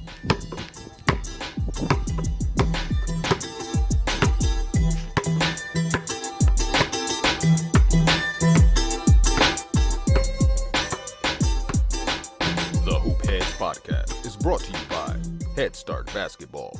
The Hoop Heads Podcast is brought to you by Head Start Basketball.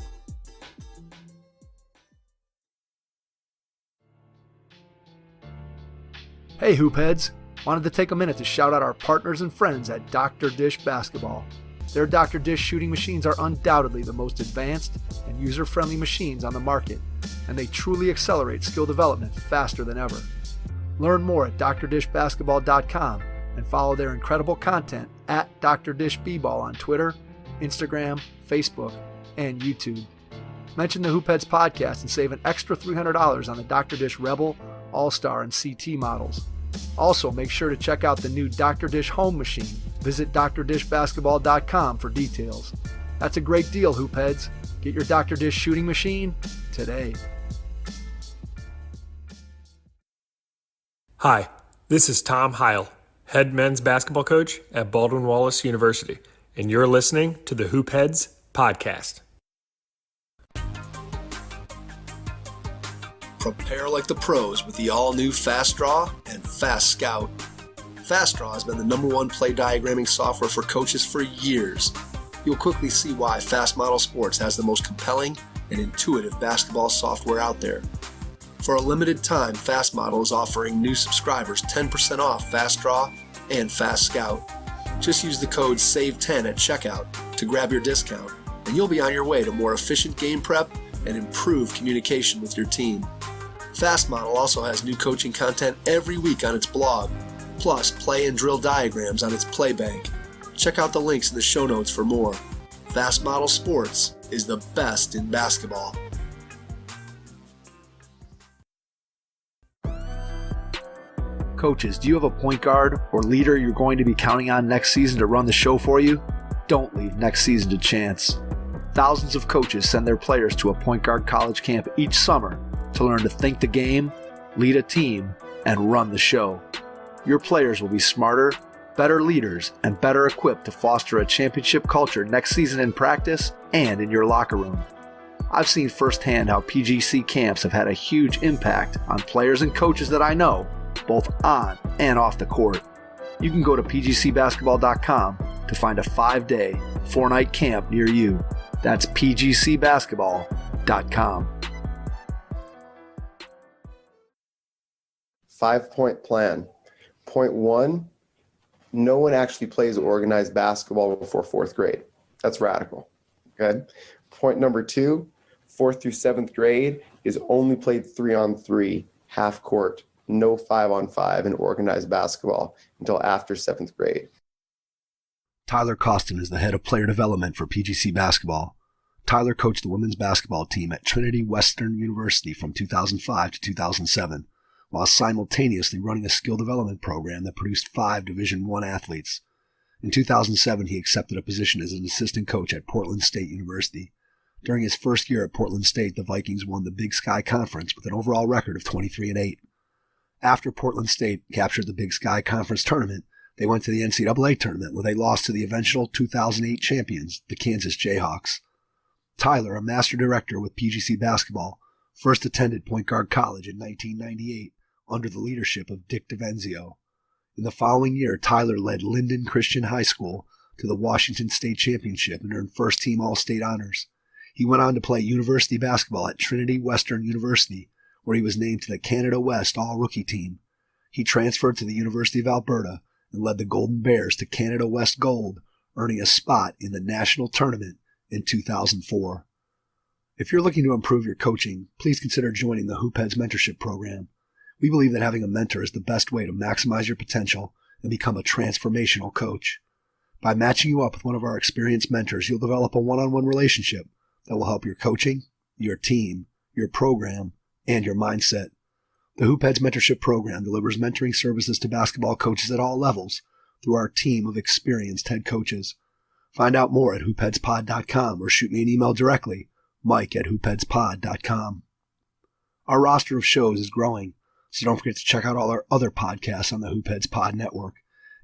Hey Hoopheads! Wanted to take a minute to shout out our partners and friends at Dr. Dish Basketball. Their Dr. Dish shooting machines are undoubtedly the most advanced and user-friendly machines on the market, and they truly accelerate skill development faster than ever. Learn more at drdishbasketball.com and follow their incredible content at Dr. Dish B-Ball on Twitter, Instagram, Facebook, and YouTube. Mention the Hoopheads Podcast and save an extra $300 on the Dr. Dish Rebel, All-Star, and CT models. Also, make sure to check out the new Dr. Dish Home Machine. Visit drdishbasketball.com for details. That's a great deal, Hoopheads. Get your Dr. Dish shooting machine today. Hi, this is Tom Heil, head men's basketball coach at Baldwin-Wallace University, and you're listening to the Hoopheads Podcast. Prepare like the pros with the all-new Fast Draw and Fast Scout. Fast Draw has been the #1 play diagramming software for coaches for years. You'll quickly see why Fast Model Sports has the most compelling and intuitive basketball software out there. For a limited time, Fast Model is offering new subscribers 10% off Fast Draw and Fast Scout. Just use the code SAVE10 at checkout to grab your discount, and you'll be on your way to more efficient game prep and improved communication with your team. Fast Model also has new coaching content every week on its blog, plus play and drill diagrams on its play bank. Check out the links in the show notes for more. Fast Model Sports is the best in basketball. Coaches, do you have a point guard or leader you're going to be counting on next season to run the show for you? Don't leave next season to chance. Thousands of coaches send their players to a point guard college camp each summer to learn to think the game, lead a team, and run the show. Your players will be smarter, better leaders, and better equipped to foster a championship culture next season in practice and in your locker room. I've seen firsthand how PGC camps have had a huge impact on players and coaches that I know, both on and off the court. You can go to pgcbasketball.com to find a 5-day, 4-night camp near you. That's pgcbasketball.com. 5-point plan. Point 1, no one actually plays organized basketball before 4th grade. That's radical. Okay. Point number 2, 4th through 7th grade is only played 3-on-3, half court, no 5-on-5 in organized basketball until after 7th grade. Tyler Coston is the head of player development for PGC Basketball. Tyler coached the women's basketball team at Trinity Western University from 2005 to 2007. While simultaneously running a skill development program that produced 5 Division I athletes. In 2007, he accepted a position as an assistant coach at Portland State University. During his first year at Portland State, the Vikings won the Big Sky Conference with an overall record of 23-8. After Portland State captured the Big Sky Conference tournament, they went to the NCAA Tournament where they lost to the eventual 2008 champions, the Kansas Jayhawks. Tyler, a master director with PGC Basketball, first attended Point Guard College in 1998 under the leadership of Dick DeVenzio. In the following year, Tyler led Lynden Christian High School to the Washington State Championship and earned first-team All-State honors. He went on to play university basketball at Trinity Western University, where he was named to the Canada West All-Rookie team. He transferred to the University of Alberta and led the Golden Bears to Canada West Gold, earning a spot in the national tournament in 2004. If you're looking to improve your coaching, please consider joining the Hoopheads Mentorship Program. We believe that having a mentor is the best way to maximize your potential and become a transformational coach. By matching you up with one of our experienced mentors, you'll develop a one-on-one relationship that will help your coaching, your team, your program, and your mindset. The Hoopheads Mentorship Program delivers mentoring services to basketball coaches at all levels through our team of experienced head coaches. Find out more at hoopheadspod.com or shoot me an email directly, mike@hoopheadspod.com. Our roster of shows is growing, so don't forget to check out all our other podcasts on the Hoopheads Pod Network,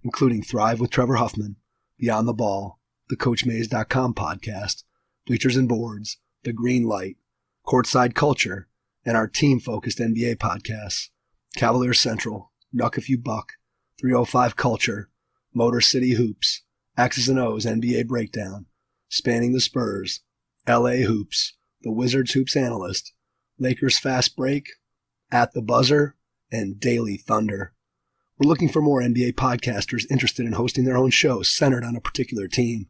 including Thrive with Trevor Huffman, Beyond the Ball, the CoachMaze.com podcast, Bleachers and Boards, The Green Light, Courtside Culture, and our team-focused NBA podcasts, Cavalier Central, Nuck If You Buck, 305 Culture, Motor City Hoops, X's and O's NBA Breakdown, Spanning the Spurs, LA Hoops, The Wizards Hoops Analyst, Lakers Fast Break, At the Buzzer, and Daily Thunder. We're looking for more NBA podcasters interested in hosting their own shows centered on a particular team.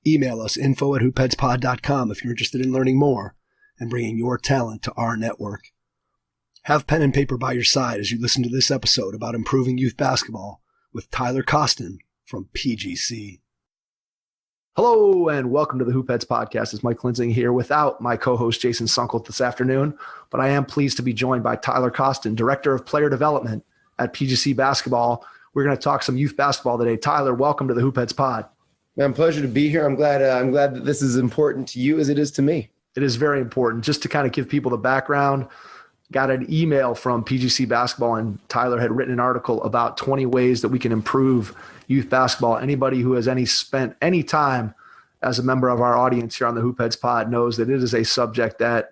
Email us info@hoopheadspod.com if you're interested in learning more and bringing your talent to our network. Have pen and paper by your side as you listen to this episode about improving youth basketball with Tyler Coston from PGC. Hello and welcome to the Hoopheads Podcast. It's Mike Klinzing here without my co-host Jason Sunkelt this afternoon, but I am pleased to be joined by Tyler Coston, Director of Player Development at PGC Basketball. We're going to talk some youth basketball today. Tyler, welcome to the Hoopheads Pod. Man, pleasure to be here. I'm glad that this is important to you as it is to me. It is very important. Just to kind of give people the background, got an email from PGC Basketball, and Tyler had written an article about 20 ways that we can improve youth basketball. Anybody who has spent any time as a member of our audience here on the Hoopheads Pod knows that it is a subject that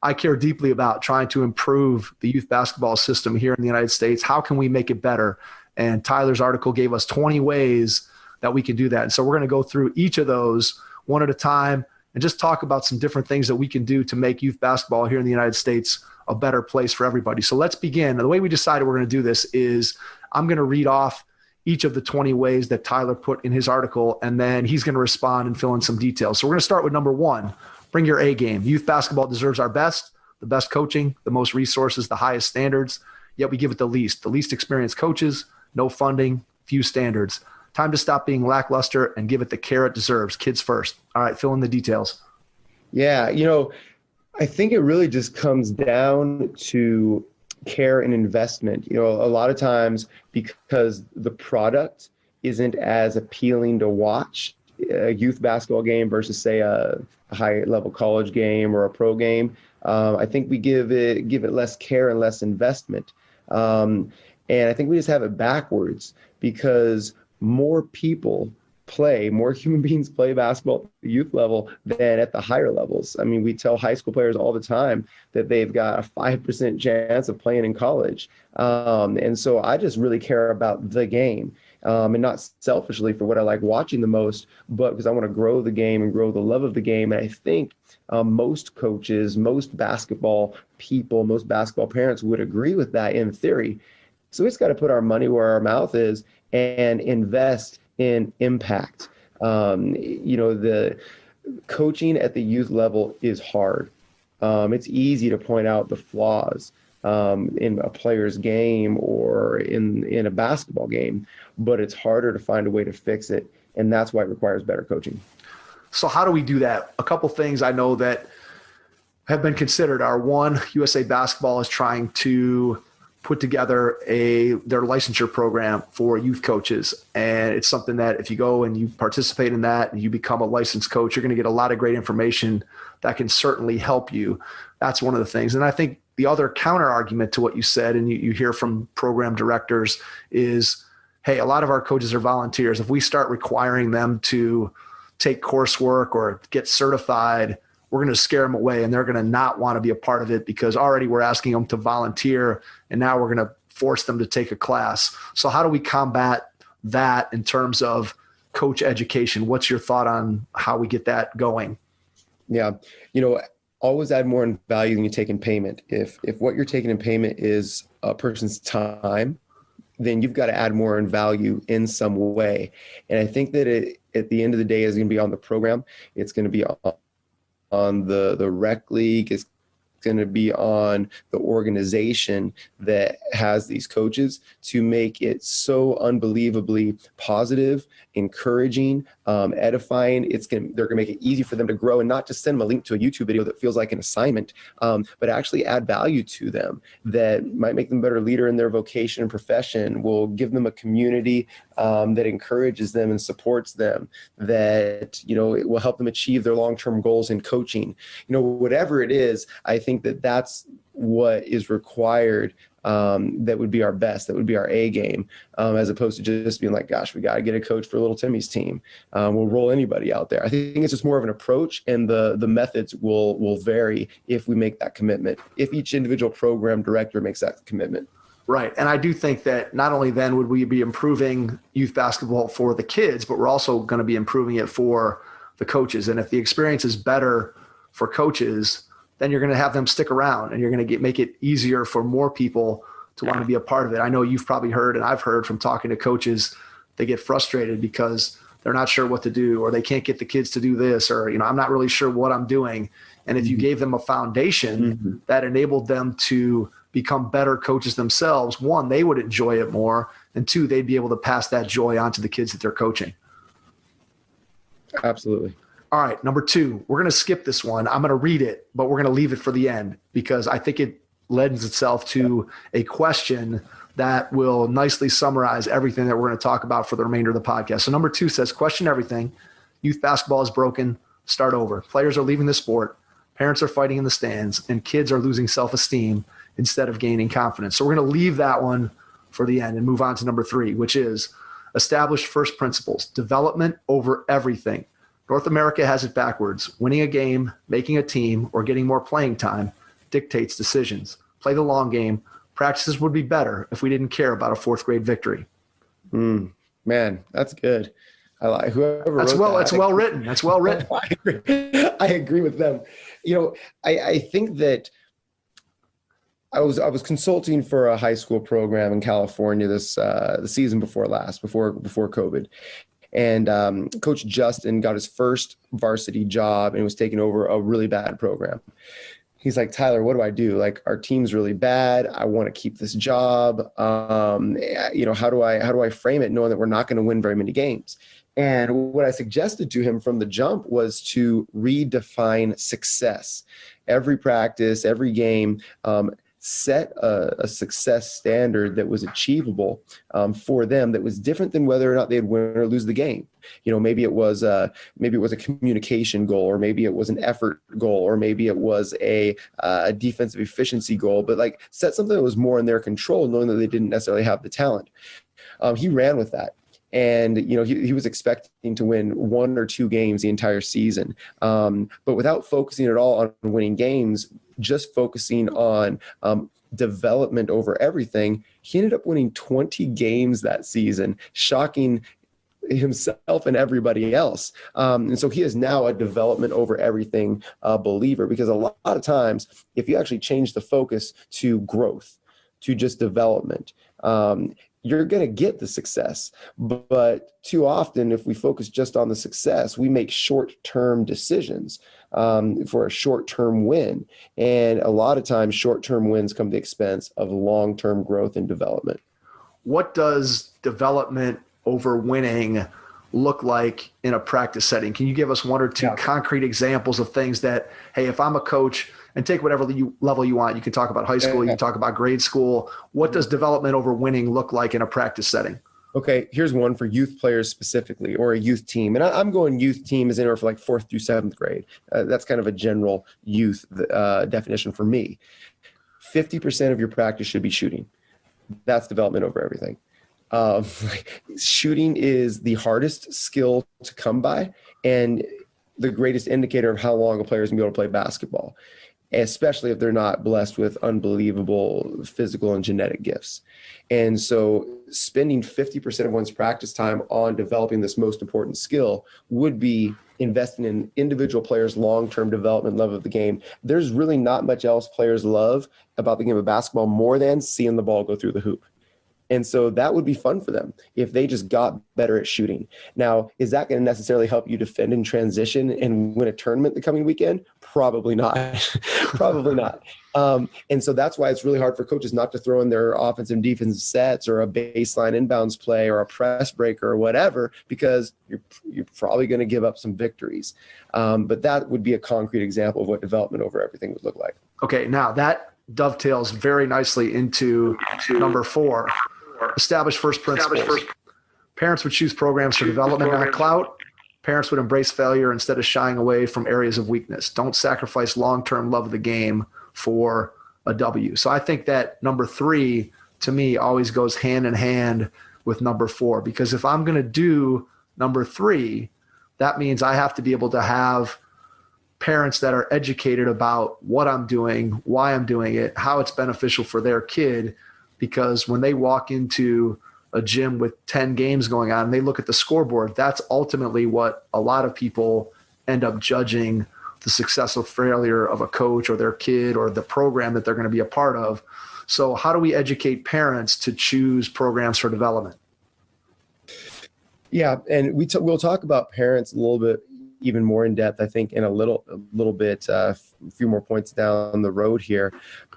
I care deeply about, trying to improve the youth basketball system here in the United States. How can we make it better? And Tyler's article gave us 20 ways that we can do that. And so we're going to go through each of those one at a time and just talk about some different things that we can do to make youth basketball here in the United States a better place for everybody. So let's begin. And the way we decided we're going to do this is I'm going to read off each of the 20 ways that Tyler put in his article, and then he's going to respond and fill in some details. So we're going to start with number 1, bring your A game. Youth basketball deserves our best, the best coaching, the most resources, the highest standards, yet we give it the least experienced coaches, no funding, few standards. Time to stop being lackluster and give it the care it deserves. Kids first. All right, fill in the details. Yeah, I think it really just comes down to care and investment. A lot of times because the product isn't as appealing to watch, a youth basketball game versus say a high level college game or a pro game, I think we give it less care and less investment. And I think we just have it backwards because more human beings play basketball at the youth level than at the higher levels. I mean, we tell high school players all the time that they've got a 5% chance of playing in college. And so I just really care about the game, and not selfishly for what I like watching the most, but because I want to grow the game and grow the love of the game. And I think most coaches, most basketball people, most basketball parents would agree with that in theory. So we just got to put our money where our mouth is and invest in impact. The coaching at the youth level is hard. It's easy to point out the flaws in a player's game or in a basketball game, but it's harder to find a way to fix it. And that's why it requires better coaching. So how do we do that? A couple things I know that have been considered are, one, USA Basketball is trying to put together their licensure program for youth coaches. And it's something that if you go and you participate in that and you become a licensed coach, you're going to get a lot of great information that can certainly help you. That's one of the things. And I think the other counter argument to what you said, and you hear from program directors, is, hey, a lot of our coaches are volunteers. If we start requiring them to take coursework or get certified, we're going to scare them away and they're going to not want to be a part of it because already we're asking them to volunteer and now we're going to force them to take a class. So how do we combat that in terms of coach education? What's your thought on how we get that going? Yeah. Always add more in value than you take in payment. If what you're taking in payment is a person's time, then you've got to add more in value in some way. And I think that at the end of the day is going to be on the program. It's going to be on the rec league. It's going to be on the organization that has these coaches to make it so unbelievably positive, encouraging, edifying. They're going to make it easy for them to grow and not just send them a link to a YouTube video that feels like an assignment, but actually add value to them that might make them a better leader in their vocation and profession, will give them a community that encourages them and supports them, that, it will help them achieve their long-term goals in coaching. Whatever it is, I think that's what is required, that would be our best, that would be our A game, as opposed to just being like, gosh, we got to get a coach for little Timmy's team. We'll roll anybody out there. I think it's just more of an approach, and the methods will vary if we make that commitment, if each individual program director makes that commitment. Right. And I do think that not only then would we be improving youth basketball for the kids, but we're also going to be improving it for the coaches. And if the experience is better for coaches, then you're going to have them stick around, and you're going to make it easier for more people to want to be a part of it. I know you've probably heard, and I've heard from talking to coaches, they get frustrated because they're not sure what to do, or they can't get the kids to do this, or, I'm not really sure what I'm doing. And if you gave them a foundation that enabled them to become better coaches themselves, one, they would enjoy it more, and two, they'd be able to pass that joy on to the kids that they're coaching. Absolutely. All right, number 2, we're going to skip this one. I'm going to read it, but we're going to leave it for the end because I think it lends itself to a question that will nicely summarize everything that we're going to talk about for the remainder of the podcast. So number 2 says, question everything. Youth basketball is broken. Start over. Players are leaving the sport. Parents are fighting in the stands, and kids are losing self-esteem instead of gaining confidence. So we're going to leave that one for the end and move on to number 3, which is establish first principles, development over everything. North America has it backwards. Winning a game, making a team, or getting more playing time dictates decisions. Play the long game. Practices would be better if we didn't care about a 4th grade victory. Man, that's good. I like whoever wrote that. That's well written. That's well written. I agree with them. I think that I was consulting for a high school program in California the season before COVID. And Coach Justin got his first varsity job and was taking over a really bad program. He's like, Tyler, what do I do? Like, our team's really bad. I want to keep this job. How do I frame it knowing that we're not going to win very many games? And what I suggested to him from the jump was to redefine success. Every practice, every game, set a success standard that was achievable for them, that was different than whether or not they'd win or lose the game. Maybe it was a communication goal, or maybe it was an effort goal, or maybe it was a defensive efficiency goal, but like set something that was more in their control, knowing that they didn't necessarily have the talent. He ran with that. And, he was expecting to win 1 or 2 games the entire season. But without focusing at all on winning games, just focusing on development over everything, he ended up winning 20 games that season, shocking himself and everybody else. And so he is now a development over everything believer, because a lot of times, if you actually change the focus to growth, to just development, you're going to get the success. But too often, if we focus just on the success, we make short-term decisions for a short-term win. And a lot of times, short-term wins come at the expense of long-term growth and development. What does development over winning look like in a practice setting? Can you give us 1 or 2 concrete examples of things that, hey, if I'm a coach, and take whatever level you want. You can talk about high school, you can talk about grade school. What does development over winning look like in a practice setting? Okay, here's one for youth players specifically, or a youth team. And I'm going youth team is anywhere for like 4th through 7th grade. That's kind of a general youth definition for me. 50% of your practice should be shooting. That's development over everything. Shooting is the hardest skill to come by, and the greatest indicator of how long a player is going to be able to play basketball, especially if they're not blessed with unbelievable physical and genetic gifts. And so spending 50% of one's practice time on developing this most important skill would be investing in individual players' long-term development, love of the game. There's really not much else players love about the game of basketball more than seeing the ball go through the hoop. And so that would be fun for them if they just got better at shooting. Now, is that going to necessarily help you defend in transition and win a tournament the coming weekend? Probably not. Probably not. And so that's why it's really hard for coaches not to throw in their offensive and defensive sets, or a baseline inbounds play, or a press breaker, or whatever, because you're probably going to give up some victories. But that would be a concrete example of what development over everything would look like. Okay, now that dovetails very nicely into number 4. Establish first principles. Parents would choose programs for development, not clout. Parents would embrace failure instead of shying away from areas of weakness. Don't sacrifice long-term love of the game for a W. So I think that number 3 to me always goes hand in hand with number 4, because if I'm going to do number 3, that means I have to be able to have parents that are educated about what I'm doing, why I'm doing it, how it's beneficial for their kid. Because when they walk into a gym with 10 games going on and they look at the scoreboard, that's ultimately what a lot of people end up judging the success or failure of a coach or their kid or the program that they're going to be a part of. So how do we educate parents to choose programs for development? Yeah, and we'll talk about parents a little bit even more in depth, I think, in a little bit, a few more points down the road here.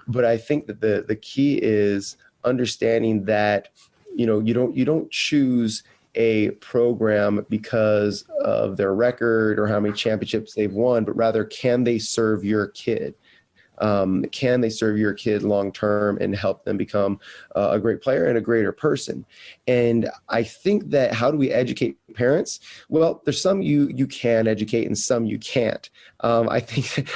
But I think that the key is understanding that, you don't choose a program because of their record or how many championships they've won, but rather, can they serve your kid? Can they serve your kid long term and help them become a great player and a greater person? And I think that, how do we educate parents? Well, there's some you can educate and some you can't. I think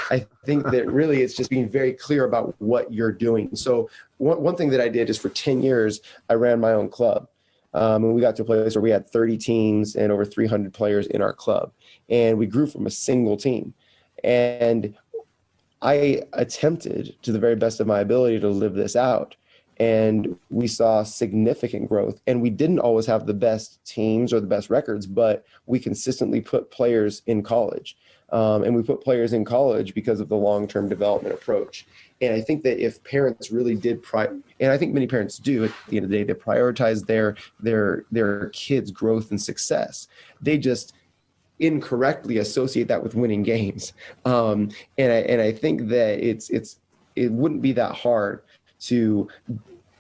that really it's just being very clear about what you're doing. So one thing that I did is, for 10 years, I ran my own club. And we got to a place where we had 30 teams and over 300 players in our club. And we grew from a single team. And I attempted, to the very best of my ability, to live this out. And we saw significant growth. And we didn't always have the best teams or the best records, but we consistently put players in college. And we put players in college because of the long-term development approach. And I think that if parents really did, and I think many parents do at the end of the day, they prioritize their kids' growth and success. They just incorrectly associate that with winning games. And I think that it wouldn't be that hard to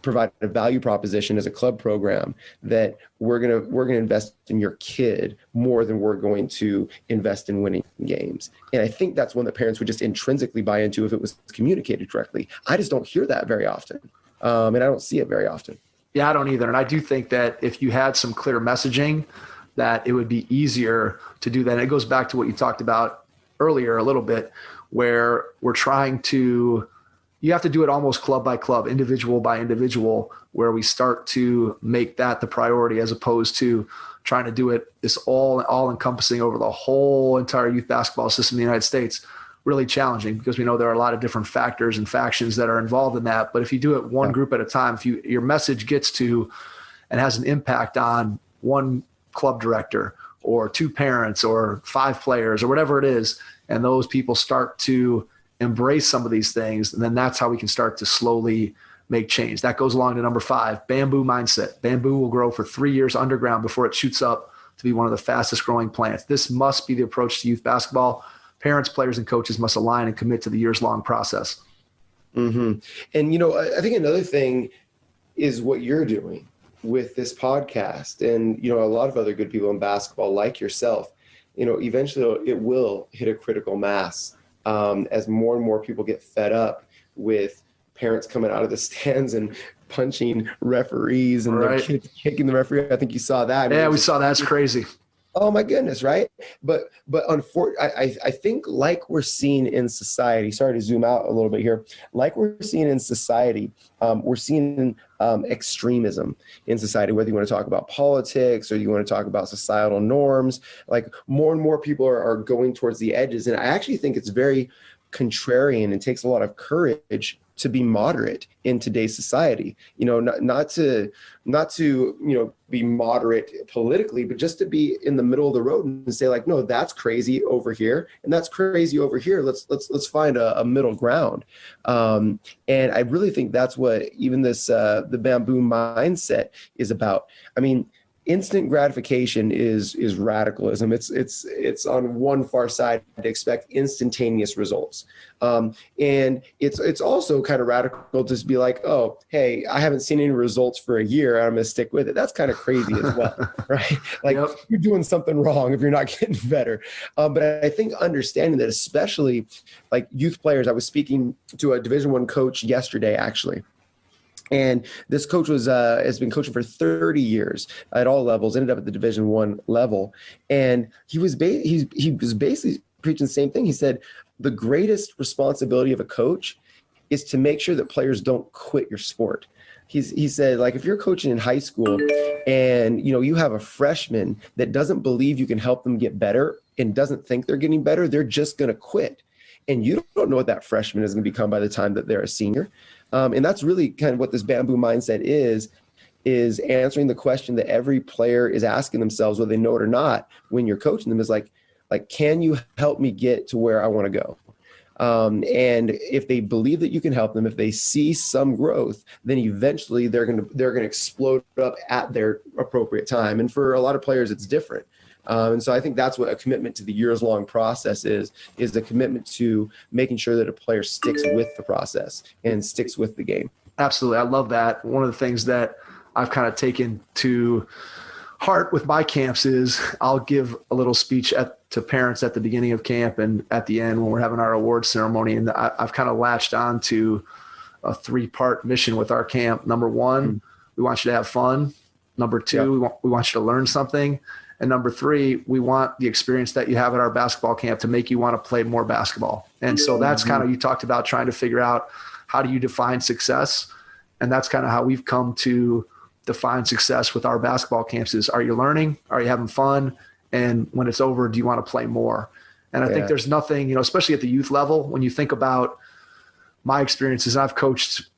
provide a value proposition as a club program that we're gonna invest in your kid more than we're going to invest in winning games. And I think that's one that parents would just intrinsically buy into if it was communicated correctly. I just don't hear that very often, and I don't see it very often. Yeah, I don't either. And I do think that if you had some clear messaging, that it would be easier to do that. And it goes back to what you talked about earlier a little bit, where we're trying to, you have to do it almost club by club, individual by individual, where we start to make that the priority, as opposed to trying to do it this all encompassing over the whole entire youth basketball system in the United States. Really challenging, because we know there are a lot of different factors and factions that are involved in that. But if you do it one group at a time, if your message gets to and has an impact on one club director or 2 parents or 5 players or whatever it is, and those people start to embrace some of these things, and then that's how we can start to slowly make change. That goes along to number 5, bamboo mindset. Bamboo will grow for 3 years underground before it shoots up to be one of the fastest growing plants. This must be the approach to youth basketball. Parents, players, and coaches must align and commit to the years-long process. Mm-hmm. And, I think another thing is what you're doing with this podcast, and, a lot of other good people in basketball like yourself. Eventually it will hit a critical mass as more and more people get fed up with parents coming out of the stands and punching referees and their kids kicking the referee. I think you saw that. Yeah, we saw that. It's crazy. Oh my goodness, right? But unfortunately, I think, like we're seeing in society, sorry to zoom out a little bit here, like we're seeing in society, we're seeing extremism in society, whether you want to talk about politics or you want to talk about societal norms. Like, more and more people are going towards the edges. And I actually think it's very contrarian and takes a lot of courage to be moderate in today's society. Not to be moderate politically, but just to be in the middle of the road and say, like, no, that's crazy over here and that's crazy over here. Let's find a middle ground. And I really think that's what even this the bamboo mindset is about. I mean, instant gratification is radicalism. It's on one far side to expect instantaneous results. And it's also kind of radical to just be like, oh, hey, I haven't seen any results for a year, I'm going to stick with it. That's kind of crazy as well, right? Like, You're doing something wrong if you're not getting better. But I think understanding that, especially like youth players, I was speaking to a Division I coach yesterday, actually. And this coach has been coaching for 30 years at all levels, ended up at the Division I level. And he was basically preaching the same thing. He said, the greatest responsibility of a coach is to make sure that players don't quit your sport. He said, like, if you're coaching in high school and, you have a freshman that doesn't believe you can help them get better and doesn't think they're getting better, they're just going to quit. And you don't know what that freshman is going to become by the time that they're a senior. And that's really kind of what this bamboo mindset is answering the question that every player is asking themselves, whether they know it or not, when you're coaching them, is like, can you help me get to where I want to go? And if they believe that you can help them, if they see some growth, then eventually they're going to explode up at their appropriate time. And for a lot of players, it's different. And so I think that's what a commitment to the years-long process is the commitment to making sure that a player sticks with the process and sticks with the game. Absolutely. I love that. One of the things that I've kind of taken to heart with my camps is I'll give a little speech to parents at the beginning of camp and at the end when we're having our awards ceremony. And I've kind of latched on to a 3-part mission with our camp. Number 1, we want you to have fun. Number 2, we want you to learn something. And number 3, we want the experience that you have at our basketball camp to make you want to play more basketball. And so that's kind of, you talked about trying to figure out how do you define success. And that's kind of how we've come to define success with our basketball camps is, are you learning? Are you having fun? And when it's over, do you want to play more? And I think there's nothing, especially at the youth level, when you think about my experiences, I've coached,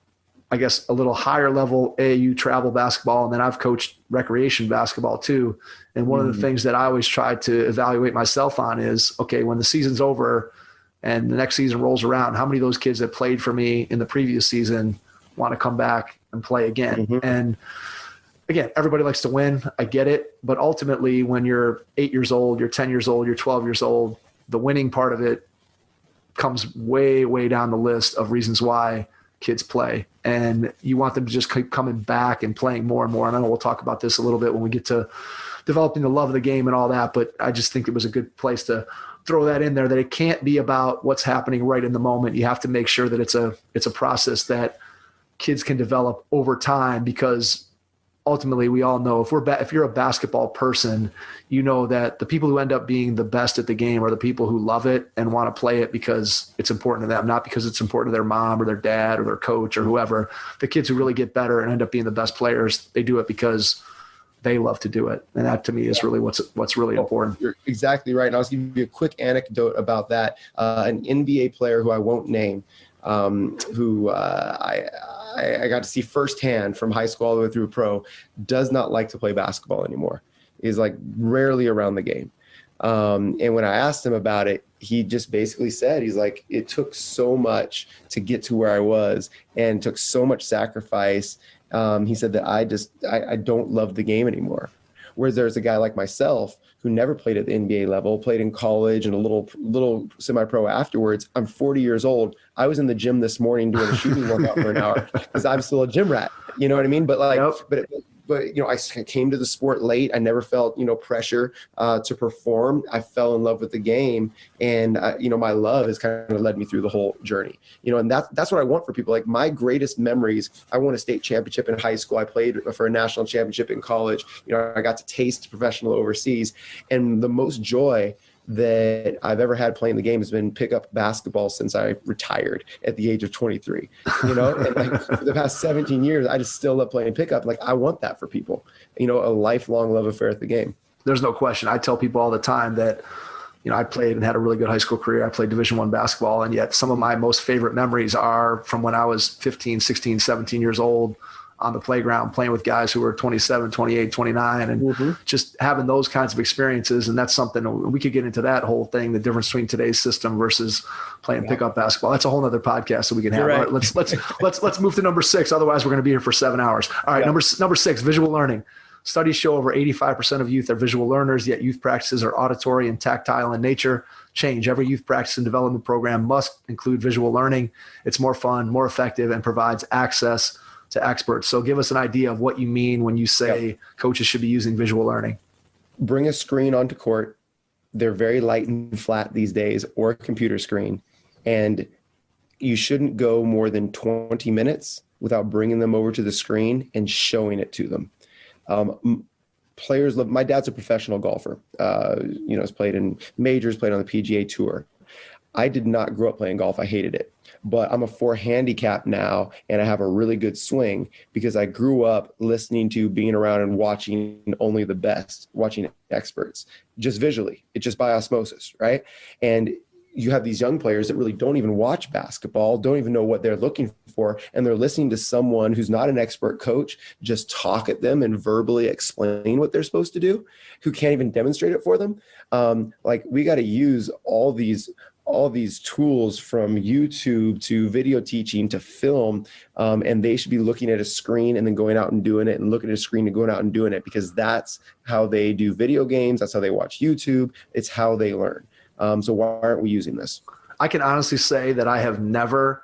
I guess, a little higher level AAU travel basketball, and then I've coached recreation basketball too. And one of the things that I always try to evaluate myself on is, okay, when the season's over and the next season rolls around, how many of those kids that played for me in the previous season want to come back and play again? And again, everybody likes to win. I get it. But ultimately, when you're 8 years old, you're 10 years old, you're 12 years old, the winning part of it comes way, way down the list of reasons why kids play. And you want them to just keep coming back and playing more and more. And I know we'll talk about this a little bit when we get to developing the love of the game and all that. But I just think it was a good place to throw that in there, that it can't be about what's happening right in the moment. You have to make sure that it's a process that kids can develop over time, because ultimately we all know if you're a basketball person, you know that the people who end up being the best at the game are the people who love it and want to play it because it's important to them, not because it's important to their mom or their dad or their coach or whoever. The kids who really get better and end up being the best players, they do it because they love to do it. And that to me is really what's really important. You're exactly right. And I'll give you a quick anecdote about that. An NBA player who I won't name, who I got to see firsthand from high school all the way through pro, does not like to play basketball anymore. He's like rarely around the game. And when I asked him about it, he just basically said, he's like, it took so much to get to where I was and took so much sacrifice. He said that I don't love the game anymore. Whereas there's a guy like myself who never played at the NBA level, played in college and a little semi-pro afterwards. I'm 40 years old. I was in the gym this morning doing a shooting workout for an hour because I'm still a gym rat. You know what I mean? But but I came to the sport late. I never felt, pressure to perform. I fell in love with the game, and my love has kind of led me through the whole journey. And that's what I want for people. Like, my greatest memories, I won a state championship in high school. I played for a national championship in college. I got to taste professional overseas, and the most joy that I've ever had playing the game has been pickup basketball since I retired at the age of 23, and like for the past 17 years, I just still love playing pickup. Like, I want that for people, a lifelong love affair at the game. There's no question. I tell people all the time that, I played and had a really good high school career. I played Division I basketball, and yet some of my most favorite memories are from when I was 15, 16, 17 years old on the playground playing with guys who were 27, 28, 29, and just having those kinds of experiences. And that's something we could get into, that whole thing, the difference between today's system versus playing pickup basketball. That's a whole nother podcast that we can have. Right. All right, let's move to number 6. Otherwise we're going to be here for 7 hours. All right. Number 6, visual learning. Studies show over 85% of youth are visual learners, yet youth practices are auditory and tactile in nature. Change. Every youth practice and development program must include visual learning. It's more fun, more effective, and provides access to experts. So give us an idea of what you mean when you say coaches should be using visual learning. Bring a screen onto court. They're very light and flat these days, or a computer screen. And you shouldn't go more than 20 minutes without bringing them over to the screen and showing it to them. Players my dad's a professional golfer, has played in majors, played on the PGA Tour. I did not grow up playing golf. I hated it. But I'm a 4 handicap now, and I have a really good swing because I grew up listening to, being around and watching only the best, watching experts, just visually. It's just by osmosis, right? And you have these young players that really don't even watch basketball, don't even know what they're looking for, and they're listening to someone who's not an expert coach just talk at them and verbally explain what they're supposed to do, who can't even demonstrate it for them. Like, we got to use all these tools, from YouTube to video teaching to film, and they should be looking at a screen and then going out and doing it, and looking at a screen and going out and doing it, because that's how they do video games. That's how they watch YouTube. It's how they learn. So why aren't we using this? I can honestly say that I have never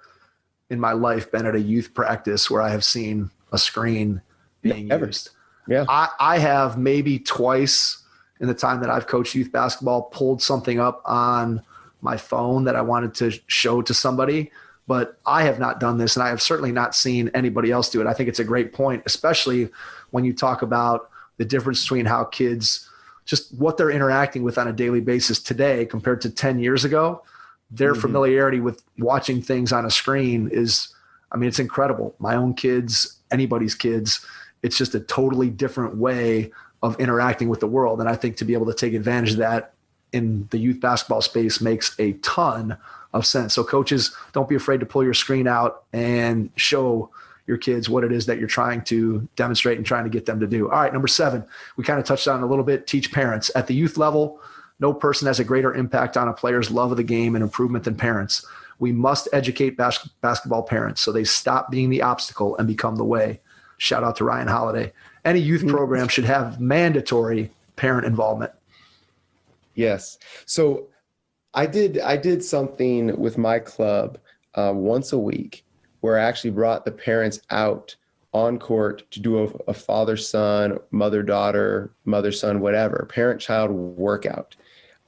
in my life been at a youth practice where I have seen a screen being used. Yeah. I have maybe twice in the time that I've coached youth basketball pulled something up on my phone that I wanted to show to somebody, but I have not done this, and I have certainly not seen anybody else do it. I think it's a great point, especially when you talk about the difference between how kids, just what they're interacting with on a daily basis today compared to 10 years ago. Their familiarity with watching things on a screen is, I mean, it's incredible. My own kids, anybody's kids, it's just a totally different way of interacting with the world. And I think to be able to take advantage of that in the youth basketball space makes a ton of sense. So coaches, don't be afraid to pull your screen out and show your kids what it is that you're trying to demonstrate and trying to get them to do. All right, number 7, we kind of touched on it a little bit, teach parents. At the youth level, no person has a greater impact on a player's love of the game and improvement than parents. We must educate basketball parents so they stop being the obstacle and become the way. Shout out to Ryan Holiday. Any youth program should have mandatory parent involvement. Yes. So I did something with my club once a week where I actually brought the parents out on court to do a father-son, mother-daughter, mother-son, whatever, parent-child workout.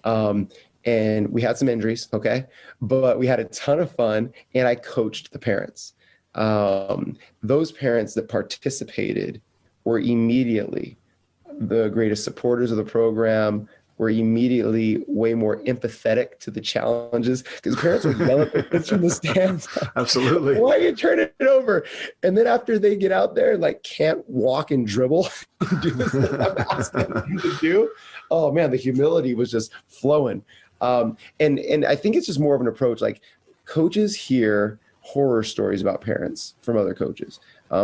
And we had some injuries, okay? But we had a ton of fun, and I coached the parents. Those parents that participated were immediately the greatest supporters of the program, were immediately way more empathetic to the challenges, because parents would yell at their kids from the stands. Absolutely. Why are you turning it over? And then after they get out there, like, can't walk and dribble, do this that I'm asking them to do. Oh man, the humility was just flowing. And I think it's just more of an approach. Like, coaches hear horror stories about parents from other coaches.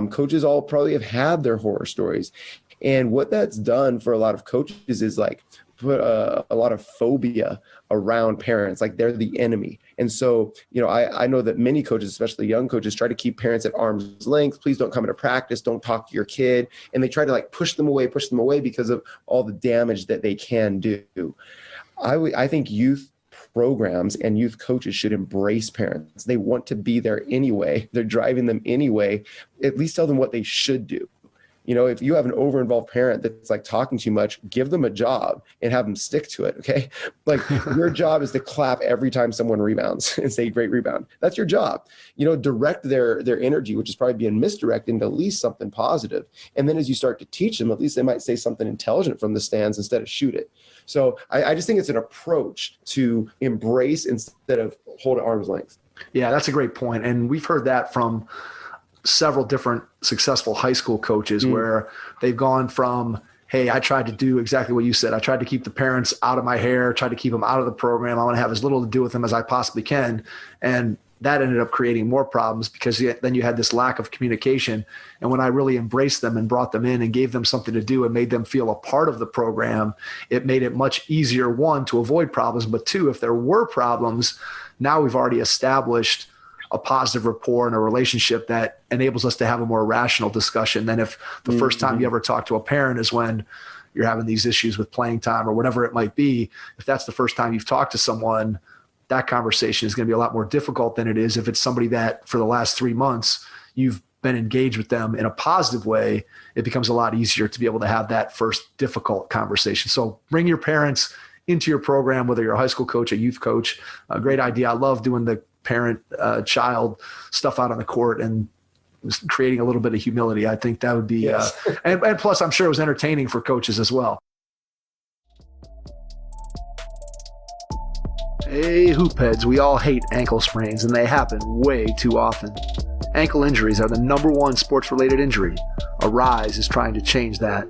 Coaches all probably have had their horror stories. And what that's done for a lot of coaches is like put a lot of phobia around parents, like they're the enemy. And so, I know that many coaches, especially young coaches, try to keep parents at arm's length. Please don't come into practice. Don't talk to your kid. And they try to like push them away because of all the damage that they can do. I think youth programs and youth coaches should embrace parents. They want to be there anyway. They're driving them anyway. At least tell them what they should do. If you have an over-involved parent that's like talking too much, give them a job and have them stick to it. Okay. Like, your job is to clap every time someone rebounds and say, great rebound. That's your job. Direct their energy, which is probably being misdirected, into at least something positive. And then as you start to teach them, at least they might say something intelligent from the stands instead of shoot it. So I just think it's an approach to embrace instead of hold at arm's length. Yeah, that's a great point. And we've heard that from several different successful high school coaches where they've gone from, hey, I tried to do exactly what you said. I tried to keep the parents out of my hair, tried to keep them out of the program. I want to have as little to do with them as I possibly can. And that ended up creating more problems because then you had this lack of communication. And when I really embraced them and brought them in and gave them something to do and made them feel a part of the program, it made it much easier, 1, to avoid problems, but 2, if there were problems, now we've already established a positive rapport and a relationship that enables us to have a more rational discussion than if the first time you ever talk to a parent is when you're having these issues with playing time or whatever it might be. If that's the first time you've talked to someone, that conversation is going to be a lot more difficult than it is if it's somebody that for the last 3 months you've been engaged with them in a positive way. It becomes a lot easier to be able to have that first difficult conversation. So bring your parents into your program, whether you're a high school coach, a youth coach. A great idea. I love doing the parent-child stuff out on the court and creating a little bit of humility. I think that would be, yes. and plus I'm sure it was entertaining for coaches as well. Hey, hoopheads, we all hate ankle sprains, and they happen way too often. Ankle injuries are the #1 sports-related injury. Arise is trying to change that.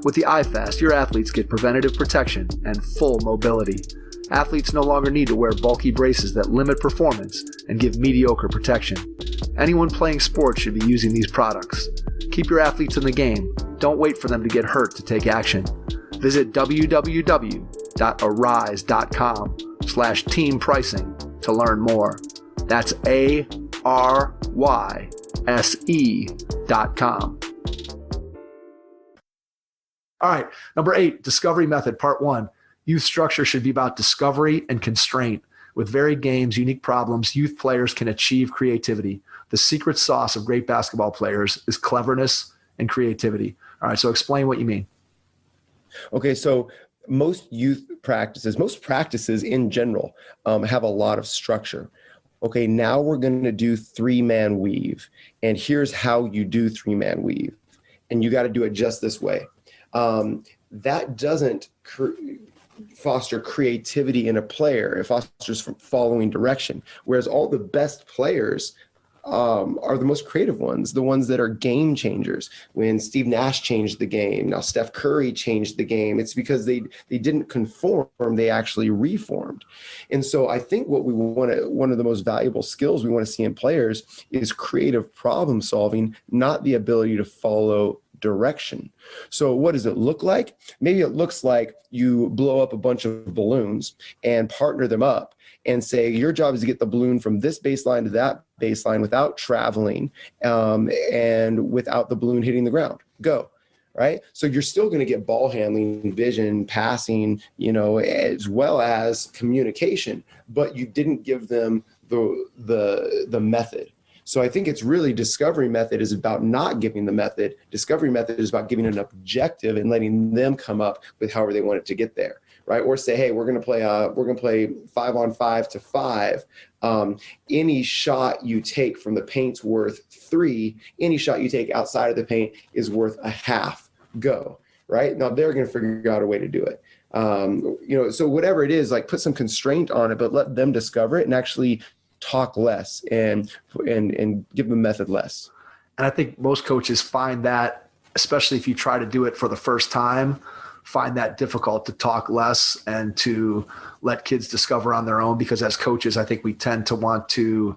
With the iFast, your athletes get preventative protection and full mobility. Athletes no longer need to wear bulky braces that limit performance and give mediocre protection. Anyone playing sports should be using these products. Keep your athletes in the game. Don't wait for them to get hurt to take action. Visit www.arise.com/team pricing to learn more. That's ARYSE.com. All right, number 8, discovery method, part 1. Youth structure should be about discovery and constraint. With varied games, unique problems, youth players can achieve creativity. The secret sauce of great basketball players is cleverness and creativity. All right, so explain what you mean. Okay, so most practices in general have a lot of structure. Okay, now we're going to do 3-man weave, and here's how you do 3-man weave, and you got to do it just this way. That doesn't foster creativity in a player. It fosters following direction, whereas all the best players are the most creative ones, the ones that are game changers. When Steve Nash changed the game, now Steph Curry changed the game, it's because they didn't conform, they actually reformed. And so I think what we want to, one of the most valuable skills we want to see in players is creative problem solving, not the ability to follow direction. So what does it look like? Maybe it looks like you blow up a bunch of balloons and partner them up and say, your job is to get the balloon from this baseline to that baseline without traveling and without the balloon hitting the ground. Go. Right? So you're still going to get ball handling, vision, passing, as well as communication, but you didn't give them the method. So I think it's really discovery method is about not giving the method. Discovery method is about giving an objective and letting them come up with however they want it to get there, right? Or say, hey, we're going to play 5-on-5 to 5. Any shot you take from the paint's worth 3. Any shot you take outside of the paint is worth a half. Go, right? Now they're going to figure out a way to do it. So whatever it is, like put some constraint on it, but let them discover it and actually talk less and give them method less. And I think most coaches find that, especially if you try to do it for the first time, find that difficult to talk less and to let kids discover on their own, because as coaches, I think we tend to want to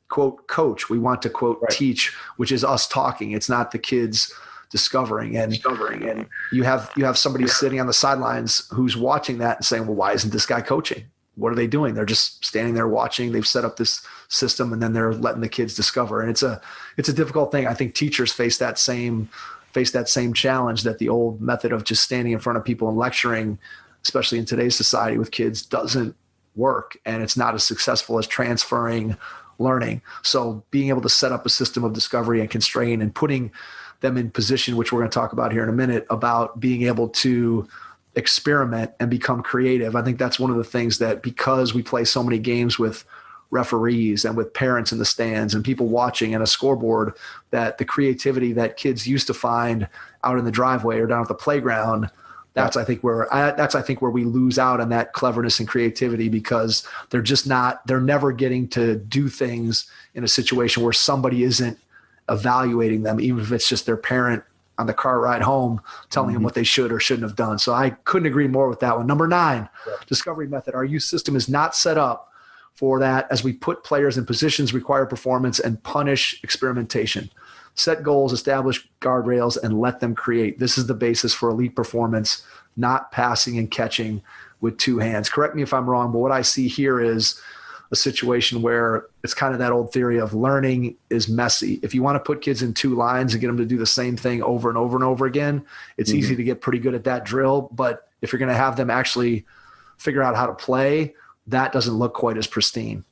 quote coach, we want to quote right. Teach, which is us talking. It's not the kids discovering. And you have somebody sitting on the sidelines who's watching that and saying, well, why isn't this guy coaching? What are they doing? They're just standing there watching. They've set up this system and then they're letting the kids discover. And it's a difficult thing. I think teachers face that same challenge that the old method of just standing in front of people and lecturing, especially in today's society with kids, doesn't work. And it's not as successful as transferring learning. So being able to set up a system of discovery and constraint and putting them in position, which we're going to talk about here in a minute, about being able to experiment and become creative. I think that's one of the things that, because we play so many games with referees and with parents in the stands and people watching and a scoreboard, that the creativity that kids used to find out in the driveway or down at the playground, that's I think where we lose out on that cleverness and creativity, because they're never getting to do things in a situation where somebody isn't evaluating them, even if it's just their parent on the car ride home telling them what they should or shouldn't have done. So I couldn't agree more with that one. Number 9, discovery method. Our youth system is not set up for that, as we put players in positions, require performance, and punish experimentation. Set goals, establish guardrails, and let them create. This is the basis for elite performance, not passing and catching with 2 hands. Correct me if I'm wrong, but what I see here is a situation where it's kind of that old theory of learning is messy. If you want to put kids in 2 lines and get them to do the same thing over and over and over again, it's easy to get pretty good at that drill. But if you're going to have them actually figure out how to play, that doesn't look quite as pristine.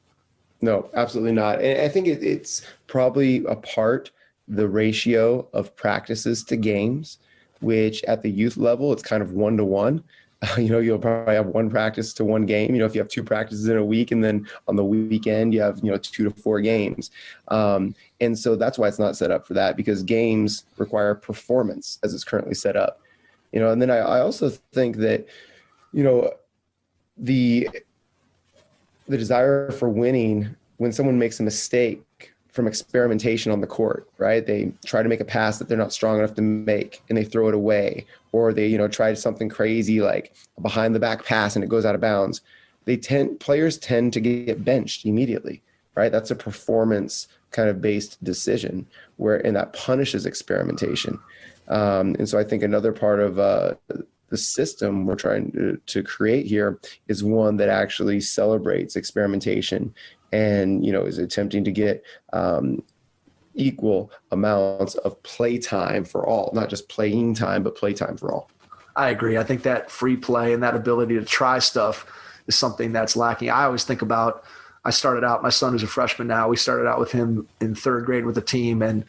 No, absolutely not. And I think it's probably the ratio of practices to games, which at the youth level, it's kind of 1-to-1. You'll probably have 1 practice to 1 game, if you have 2 practices in a week, and then on the weekend you have, 2 to 4 games. And so that's why it's not set up for that, because games require performance as it's currently set up, and then I also think that, the desire for winning when someone makes a mistake from experimentation on the court, right? They try to make a pass that they're not strong enough to make and they throw it away, or they, try something crazy like a behind the back pass and it goes out of bounds. Players tend to get benched immediately, right? That's a performance kind of based decision and that punishes experimentation. And so I think another part of the system we're trying to create here is one that actually celebrates experimentation and, is attempting to get equal amounts of play time for all, not just playing time, but play time for all. I agree. I think that free play and that ability to try stuff is something that's lacking. I always think about, I started out, my son is a freshman now. We started out with him in third grade with a team, and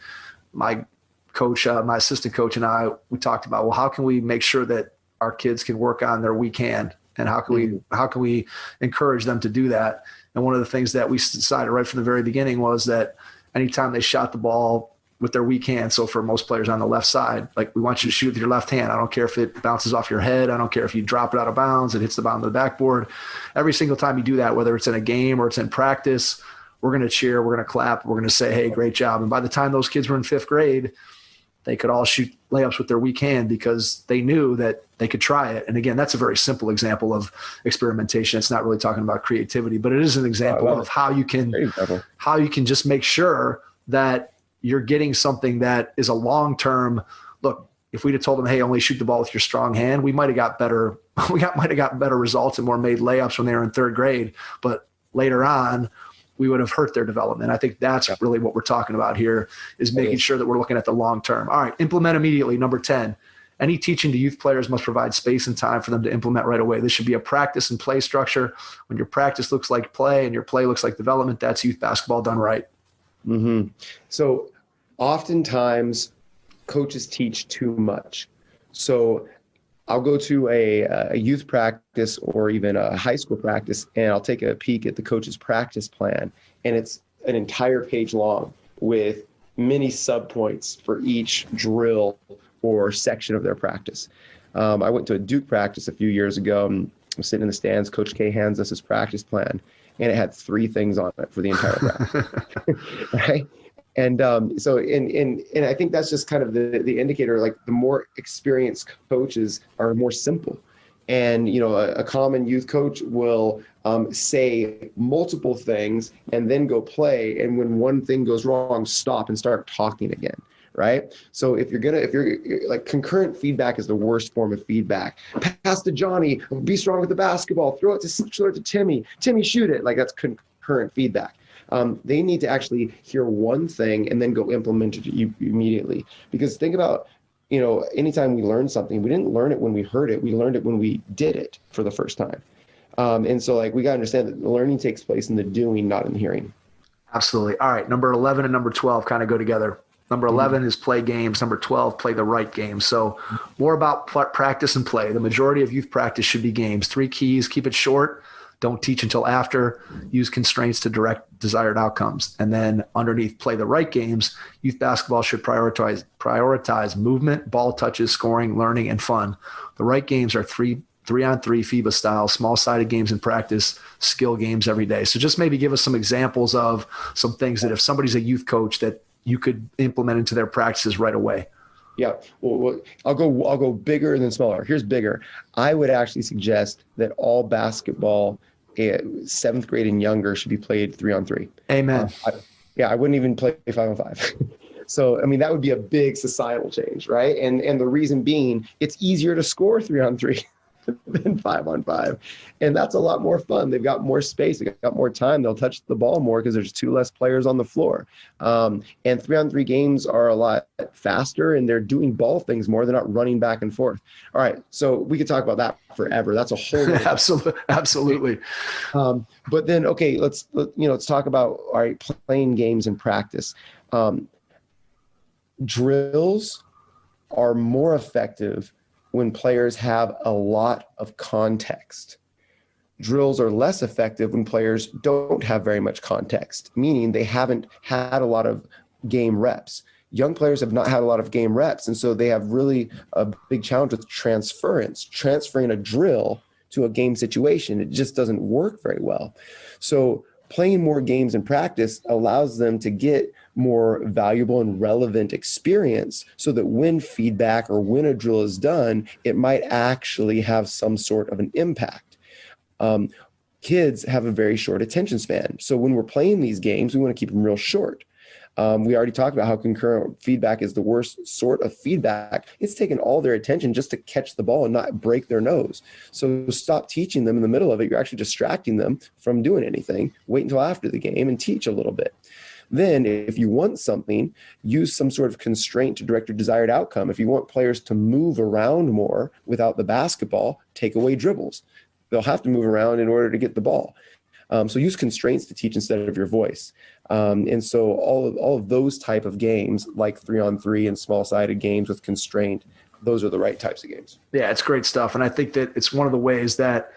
my coach, my assistant coach and I, we talked about, well, how can we make sure that our kids can work on their weak hand, and how can we encourage them to do that? And one of the things that we decided right from the very beginning was that anytime they shot the ball with their weak hand, so for most players on the left side, like, we want you to shoot with your left hand. I don't care if it bounces off your head. I don't care if you drop it out of bounds, it hits the bottom of the backboard. Every single time you do that, whether it's in a game or it's in practice, we're going to cheer, we're going to clap, we're going to say, hey, great job. And by the time those kids were in fifth grade, they could all shoot layups with their weak hand because they knew that they could try it. And again, that's a very simple example of experimentation. It's not really talking about creativity, but it is an example of how you can just make sure that you're getting something that is a long-term look. If we'd have told them, hey, only shoot the ball with your strong hand, we might have got better. Might have gotten better results and more made layups when they were in third grade. But later on, we would have hurt their development. I think that's really what we're talking about here, is making sure that we're looking at the long term. All right, implement immediately. Number 10, any teaching to youth players must provide space and time for them to implement right away. This should be a practice and play structure. When your practice looks like play and your play looks like development, that's youth basketball done right. Mm-hmm. So oftentimes coaches teach too much. So I'll go to a youth practice or even a high school practice, and I'll take a peek at the coach's practice plan. And it's an entire page long with many subpoints for each drill or section of their practice. I went to a Duke practice a few years ago, and I was sitting in the stands. Coach K hands us his practice plan, and it had 3 things on it for the entire practice, right? And so I think that's just kind of the indicator, like the more experienced coaches are more simple. And, a common youth coach will say multiple things and then go play. And when one thing goes wrong, stop and start talking again. Right. So if you're like, concurrent feedback is the worst form of feedback. Pass to Johnny, be strong with the basketball, throw it to Timmy, shoot it. Like, that's concurrent feedback. They need to actually hear one thing and then go implement it immediately. Because think about, anytime we learn something, we didn't learn it when we heard it. We learned it when we did it for the first time. And so, like, we got to understand that the learning takes place in the doing, not in the hearing. Absolutely. All right. Number 11 and number 12 kind of go together. Number 11 is play games. Number 12, play the right games. So more about practice and play. The majority of youth practice should be games. 3 keys: keep it short. Don't teach until after. Use constraints to direct desired outcomes. And then underneath, play the right games. Youth basketball should prioritize movement, ball touches, scoring, learning, and fun. The right games are 3-on-3 FIBA style, small-sided games in practice, skill games every day. So just maybe give us some examples of some things that if somebody's a youth coach that you could implement into their practices right away. Yeah. Well, I'll go bigger than smaller. Here's bigger. I would actually suggest that all basketball, 7th grade and younger, should be played 3-on-3. Amen. I wouldn't even play 5-on-5. So, I mean, that would be a big societal change, right? And the reason being, it's easier to score 3-on-3 than 5-on-5. And that's a lot more fun. They've got more space. They've got more time. They'll touch the ball more because there's 2 less players on the floor. And 3-on-3 games are a lot faster, and they're doing ball things more. They're not running back and forth. All right. So we could talk about that forever. That's a whole Absolutely. But then, okay, let's talk about, all right, playing games in practice. Drills are more effective when players have a lot of context. Drills are less effective when players don't have very much context, meaning they haven't had a lot of game reps. Young players have not had a lot of game reps, and so they have really a big challenge with transferring a drill to a game situation. It just doesn't work very well. So playing more games in practice allows them to get more valuable and relevant experience so that when feedback or when a drill is done, it might actually have some sort of an impact. Kids have a very short attention span. So when we're playing these games, we want to keep them real short. We already talked about how concurrent feedback is the worst sort of feedback. It's taken all their attention just to catch the ball and not break their nose. So stop teaching them in the middle of it. You're actually distracting them from doing anything. Wait until after the game and teach a little bit. Then if you want something, use some sort of constraint to direct your desired outcome. If you want players to move around more without the basketball, take away dribbles. They'll have to move around in order to get the ball. So use constraints to teach instead of your voice. And so all of those type of games, like 3-on-3 and small-sided games with constraint, those are the right types of games. Yeah, it's great stuff. And I think that it's one of the ways that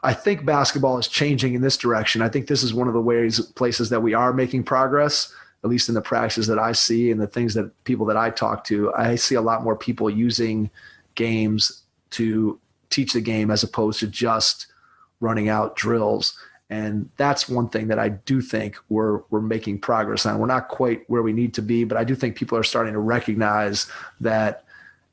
I think basketball is changing in this direction. I think this is one of the places that we are making progress, at least in the practices that I see and the things that people that I talk to. I see a lot more people using games to teach the game as opposed to just running out drills. And that's one thing that I do think we're making progress on. We're not quite where we need to be, but I do think people are starting to recognize that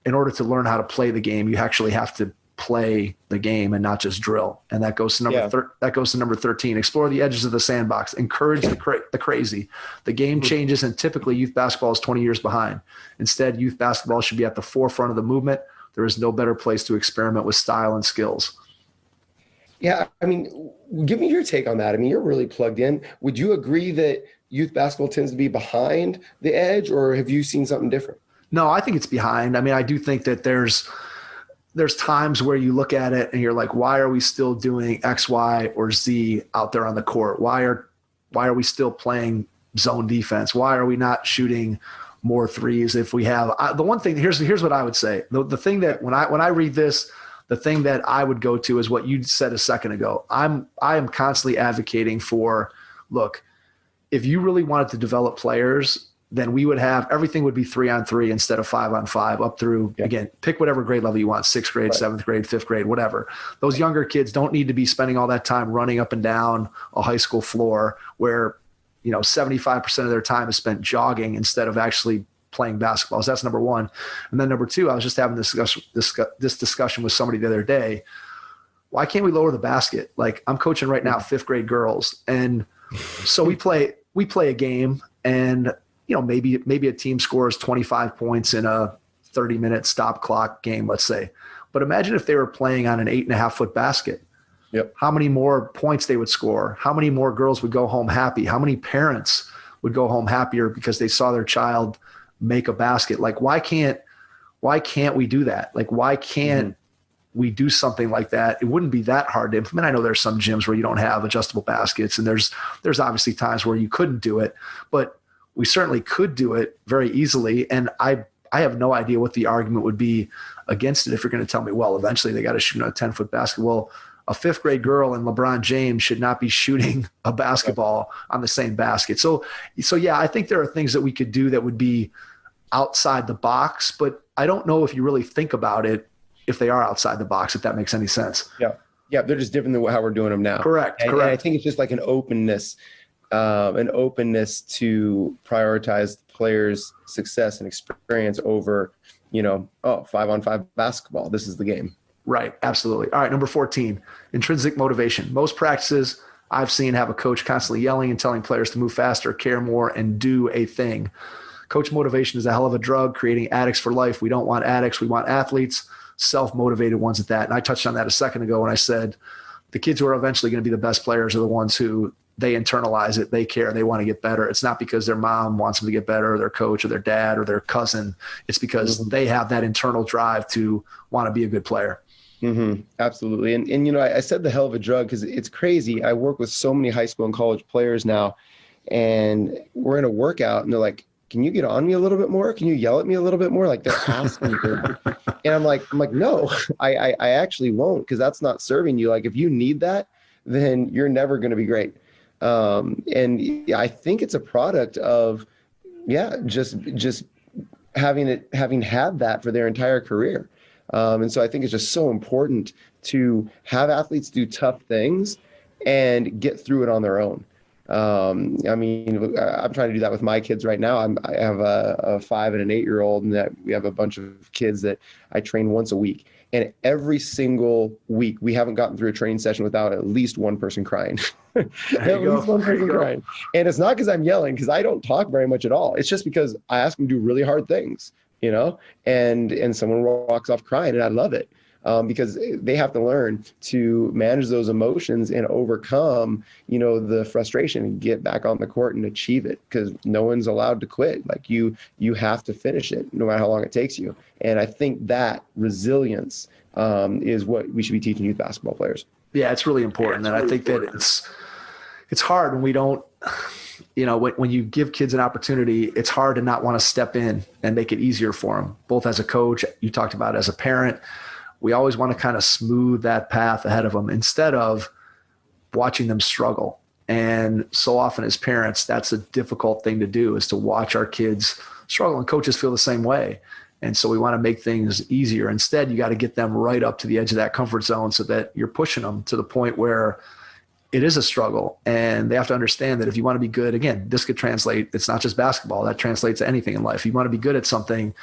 in order to learn how to play the game, you actually have to play the game and not just drill. And that goes to number 13. Explore the edges of the sandbox. Encourage the crazy. The game changes, and typically youth basketball is 20 years behind. Instead, youth basketball should be at the forefront of the movement. There is no better place to experiment with style and skills. Yeah, I mean, give me your take on that. I mean, you're really plugged in. Would you agree that youth basketball tends to be behind the edge, or have you seen something different? No, I think it's behind. I mean, I do think that there's times where you look at it and you're like, why are we still doing X, Y, or Z out there on the court? Why are we still playing zone defense? Why are we not shooting more threes if we have the one thing? Here's what I would say. The thing that when I read this, the thing that I would go to is what you said a second ago. I am constantly advocating for, look, if you really wanted to develop players, then we would have everything would be 3-on-3 instead of 5-on-5 up through, again, pick whatever grade level you want, 6th grade, 7th grade, 5th grade, whatever. Those younger kids don't need to be spending all that time running up and down a high school floor where, 75% of their time is spent jogging instead of actually playing basketball. So that's number one. And then number two, I was just having this discussion with somebody the other day. Why can't we lower the basket? Like, I'm coaching right now 5th grade girls. And so we play a game, and maybe a team scores 25 points in a 30-minute stop clock game, let's say. But imagine if they were playing on an 8.5-foot basket. Yep. How many more points they would score, how many more girls would go home happy, how many parents would go home happier because they saw their child make a basket. Like, why can't we do that? Like, why can't we do something like that? It wouldn't be that hard to implement. I know there's some gyms where you don't have adjustable baskets, and there's obviously times where you couldn't do it, but we certainly could do it very easily. And I have no idea what the argument would be against it if you're going to tell me, well, eventually they got to shoot a 10-foot basket. Well, a 5th grade girl and LeBron James should not be shooting a basketball on the same basket. So yeah, I think there are things that we could do that would be outside the box, but I don't know if you really think about it, if they are outside the box, if that makes any sense. Yeah. They're just different than how we're doing them now. Correct. And I think it's just like an openness to prioritize the players' success and experience over, 5-on-5 basketball. This is the game. Right. Absolutely. All right. Number 14, intrinsic motivation. Most practices I've seen have a coach constantly yelling and telling players to move faster, care more, and do a thing. Coach motivation is a hell of a drug, creating addicts for life. We don't want addicts. We want athletes, self-motivated ones at that. And I touched on that a second ago when I said the kids who are eventually going to be the best players are the ones who they internalize it. They care. They want to get better. It's not because their mom wants them to get better, or their coach or their dad or their cousin. It's because they have that internal drive to want to be a good player. Absolutely. And I said the hell of a drug because it's crazy. I work with so many high school and college players now, and we're in a workout and they're like, can you get on me a little bit more? Can you yell at me a little bit more? Like, they're asking me. And I'm like, no, I actually won't, because that's not serving you. Like, if you need that, then you're never going to be great. And I think it's a product of, just having had that for their entire career. And so I think it's just so important to have athletes do tough things and get through it on their own. I'm trying to do that with my kids right now. I have a 5 and an 8-year-old, and that we have a bunch of kids that I train once a week. And every single week, we haven't gotten through a training session without at least one person crying. Least one person crying. And it's not because I'm yelling, because I don't talk very much at all. It's just because I ask them to do really hard things, and someone walks off crying, and I love it. Because they have to learn to manage those emotions and overcome, the frustration and get back on the court and achieve it, because no one's allowed to quit. Like you have to finish it no matter how long it takes you. And I think that resilience is what we should be teaching youth basketball players. Yeah, it's really important. And I think that it's hard when we don't, when you give kids an opportunity, it's hard to not want to step in and make it easier for them, both as a coach, you talked about as a parent. We always want to kind of smooth that path ahead of them instead of watching them struggle. And so often as parents, that's a difficult thing to do, is to watch our kids struggle, and coaches feel the same way. And so we want to make things easier. Instead, you got to get them right up to the edge of that comfort zone so that you're pushing them to the point where it is a struggle. And they have to understand that if you want to be good, again, this could translate, it's not just basketball, that translates to anything in life. If you want to be good at something,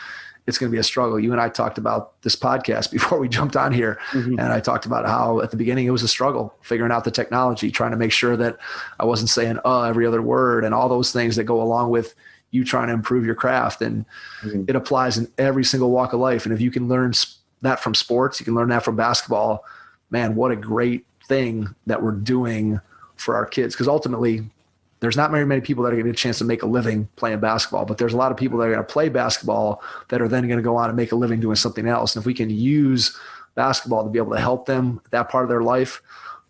it's going to be a struggle. You and I talked about this podcast before we jumped on here. Mm-hmm. And I talked about how at the beginning it was a struggle figuring out the technology, trying to make sure that I wasn't saying every other word and all those things that go along with you trying to improve your craft. And mm-hmm. it applies in every single walk of life. And if you can learn that from sports, you can learn that from basketball, man, what a great thing that we're doing for our kids. Because ultimately, there's not very many people that are going to get a chance to make a living playing basketball, but there's a lot of people that are going to play basketball that are then going to go on and make a living doing something else. And if we can use basketball to be able to help them that part of their life,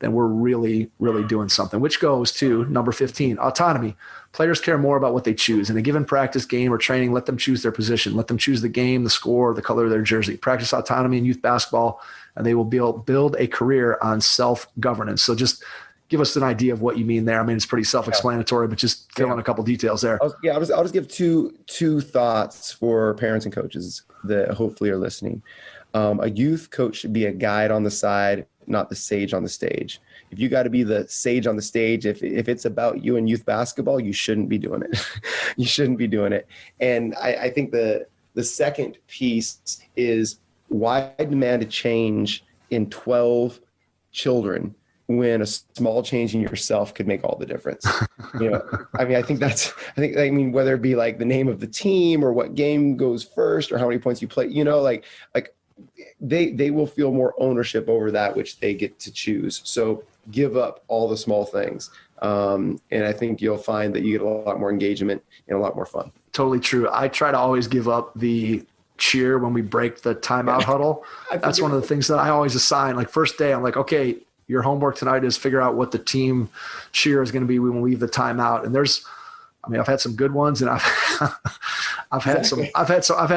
then we're really, really doing something, which goes to number 15, autonomy. Players care more about what they choose. In a given practice, game, or training, let them choose their position. Let them choose the game, the score, the color of their jersey. Practice autonomy in youth basketball, and they will build a career on self-governance. So just give us an idea of what you mean there. I mean, it's pretty self-explanatory, but just fill in a couple details there. I'll just give two thoughts for parents and coaches that hopefully are listening. A youth coach should be a guide on the side, not the sage on the stage. If you got to be the sage on the stage, if it's about you and youth basketball, you shouldn't be doing it. You shouldn't be doing it. And I think the second piece is, why demand a change in 12 children when a small change in yourself could make all the difference? I think whether it be like the name of the team or what game goes first or how many points you play, they will feel more ownership over that which they get to choose. So give up all the small things. And I think you'll find that you get a lot more engagement and a lot more fun. Totally true. I try to always give up the cheer when we break the timeout huddle. That's one of the things that I always assign. Like first day, I'm like, okay, your homework tonight is figure out what the team cheer is going to be when we leave the timeout. And I've had some good ones, and I've had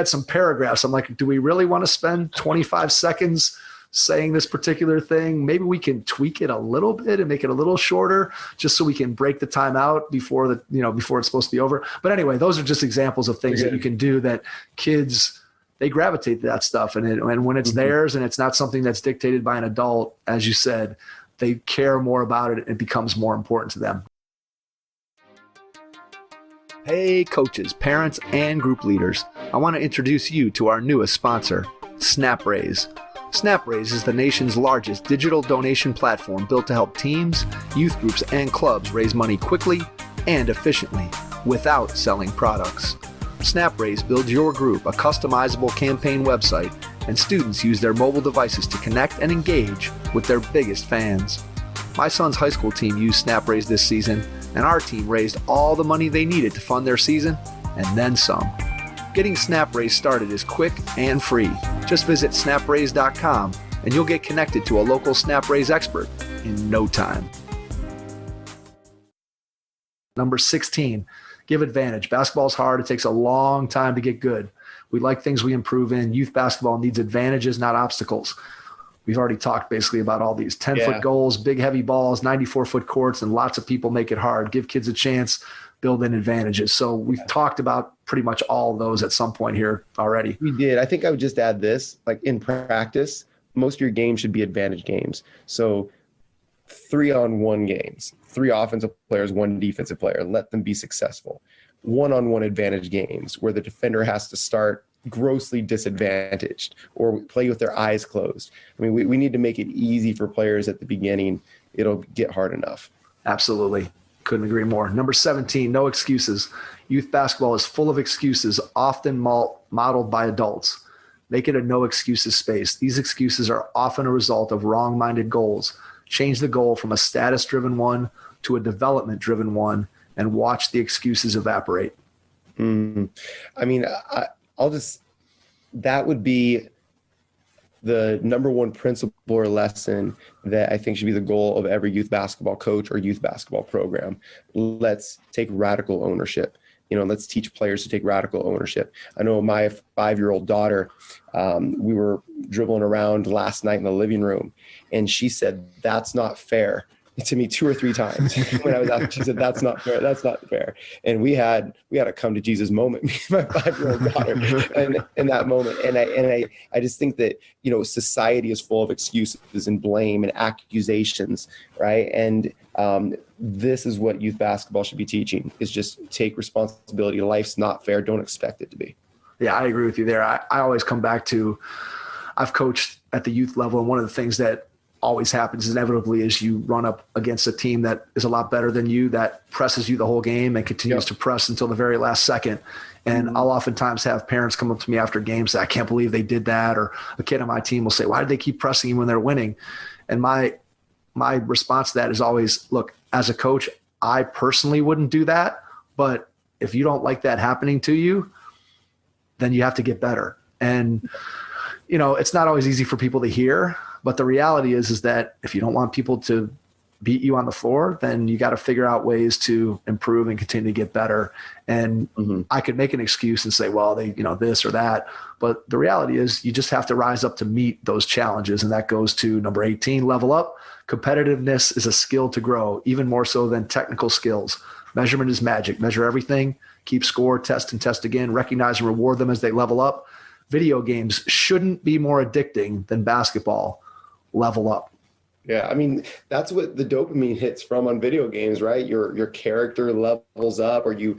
some paragraphs. I'm like, do we really want to spend 25 seconds saying this particular thing? Maybe we can tweak it a little bit and make it a little shorter, just so we can break the timeout before it's supposed to be over. But anyway, those are just examples of things that you can do that kids, they gravitate to that stuff. And when it's mm-hmm. theirs and it's not something that's dictated by an adult, as you said, they care more about it. It becomes more important to them. Hey, coaches, parents, and group leaders. I want to introduce you to our newest sponsor, SnapRaise. SnapRaise is the nation's largest digital donation platform built to help teams, youth groups, and clubs raise money quickly and efficiently without selling products. SnapRaise builds your group a customizable campaign website, and students use their mobile devices to connect and engage with their biggest fans. My son's high school team used SnapRaise this season, and our team raised all the money they needed to fund their season, and then some. Getting SnapRaise started is quick and free. Just visit snapraise.com, and you'll get connected to a local SnapRaise expert in no time. Number 16. Give advantage. Basketball is hard. It takes a long time to get good. We like things we improve in. Youth basketball needs advantages, not obstacles. We've already talked basically about all these 10-foot goals, big, heavy balls, 94-foot courts, and lots of people make it hard. Give kids a chance, build in advantages. So we've talked about pretty much all of those at some point here already. We did. I think I would just add this, like in practice, most of your games should be advantage games. So 3-on-1 games, 3 offensive players, 1 defensive player, let them be successful. 1-on-1 advantage games where the defender has to start grossly disadvantaged or play with their eyes closed. I mean, we need to make it easy for players at the beginning. It'll get hard enough. Absolutely. Couldn't agree more. Number 17, no excuses. Youth basketball is full of excuses, often modeled by adults. Make it a no excuses space. These excuses are often a result of wrong-minded goals. Change the goal from a status-driven one to a development-driven one and watch the excuses evaporate. I mean, that would be the number one principle or lesson that I think should be the goal of every youth basketball coach or youth basketball program. Let's take radical ownership. Let's teach players to take radical ownership. I know my 5-year-old daughter, we were dribbling around last night in the living room, and she said, "That's not fair," to me 2 or 3 times. When I was out, she said, "That's not fair. That's not fair." And we had a come to Jesus moment, me and my 5-year-old daughter, and in that moment. And I just think that, society is full of excuses and blame and accusations, right? And this is what youth basketball should be teaching, is just take responsibility. Life's not fair. Don't expect it to be. Yeah, I agree with you there. I always come back to, I've coached at the youth level, and one of the things that always happens inevitably is you run up against a team that is a lot better than you, that presses you the whole game and continues to press until the very last second. And I'll oftentimes have parents come up to me after games say, "I can't believe they did that." Or a kid on my team will say, "Why did they keep pressing you when they're winning?" And my response to that is always, look, as a coach, I personally wouldn't do that. But if you don't like that happening to you, then you have to get better. And, it's not always easy for people to hear. But the reality is that if you don't want people to beat you on the floor, then you got to figure out ways to improve and continue to get better. And I could make an excuse and say, well, they, this or that. But the reality is you just have to rise up to meet those challenges. And that goes to number 18, level up. Competitiveness is a skill to grow, even more so than technical skills. Measurement is magic. Measure everything, keep score, test and test again, recognize and reward them as they level up. Video games shouldn't be more addicting than basketball. Level up. Yeah, I mean, that's what the dopamine hits from on video games, right? Your character levels up, or you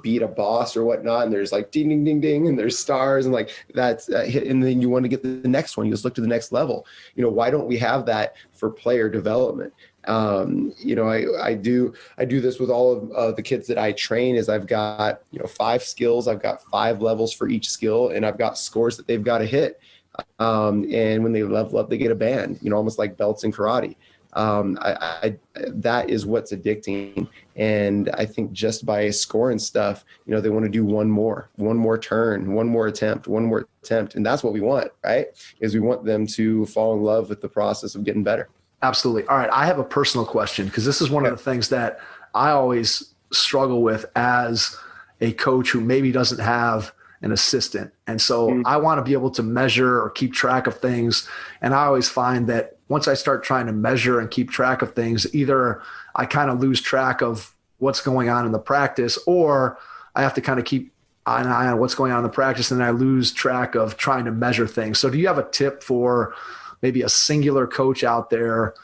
beat a boss or whatnot, and there's like ding, ding, ding, ding, and there's stars, and like that's and then you want to get the next one. You just look to the next level. Why don't we have that for player development? I do this with all of the kids that I train. Is I've got 5 skills, I've got 5 levels for each skill, and I've got scores that they've got to hit. And when they level up, they get a band, almost like belts in karate. That is what's addicting. And I think just by scoring stuff, they want to do one more turn, one more attempt. And that's what we want, right? Is we want them to fall in love with the process of getting better. Absolutely. All right. I have a personal question, because this is one of the things that I always struggle with as a coach who maybe doesn't have an assistant. And so I want to be able to measure or keep track of things. And I always find that once I start trying to measure and keep track of things, either I kind of lose track of what's going on in the practice, or I have to kind of keep an eye on what's going on in the practice, and I lose track of trying to measure things. So do you have a tip for maybe a singular coach out there,